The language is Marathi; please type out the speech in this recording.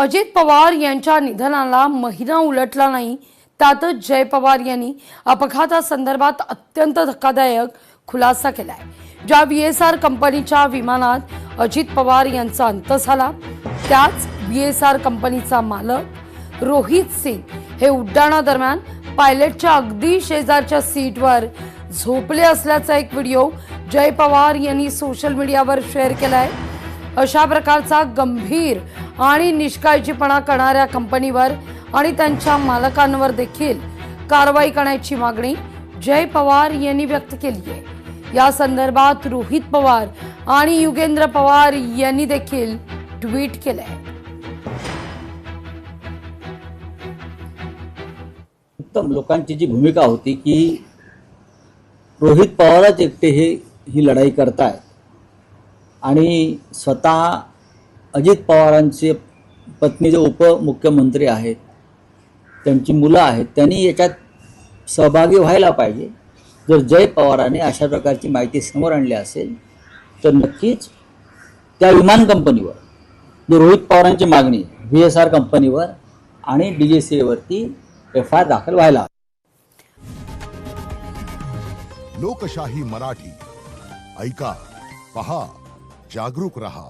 अजित पवार यांच्या निधनाला महिना उलटला नाही त्यातच जय पवार यांनी अपघातासंदर्भात अत्यंत धक्कादायक खुलासा केलाय। ज्या VSR कंपनीच्या विमानात अजित पवार यांचा अंत झाला त्याच VSR कंपनीचा मालक रोहित सिंग हे उड्डाणादरम्यान पायलटच्या अगदी शेजारच्या सीटवर झोपले असल्याचा एक व्हिडिओ जय पवार यांनी सोशल मीडियावर शेअर केलाय। अशा प्रकारचा गंभीर आणि निष्काळजीपणा करणाऱ्या कंपनीवर आणि त्यांच्या मालकांवर देखील कारवाई करण्याची मागणी जय पवार यांनी व्यक्त केली आहे। या संदर्भात रोहित पवार आणि युगेंद्र पवार यांनी देखील ट्विट केलंय। उत्तम लोकांची जी भूमिका होती की रोहित पवारच एकटे ही लढाई करतायत आणि स्वतः अजित पवारांचे पत्नी जे उपमुख्यमंत्री आहेत त्यांची मुलं आहेत त्यांनी याच्यात सहभागी व्हायला पाहिजे। जर जय पवारांनी अशा प्रकारची माहिती समोर आणली असेल तर नक्कीच त्या विमान कंपनीवर जो रोहित पवारांची मागणी VSR कंपनीवर आणि DGCA वरती FIR दाखल व्हायला। लोकशाही मराठी ऐका, पहा, जागरूक रहा।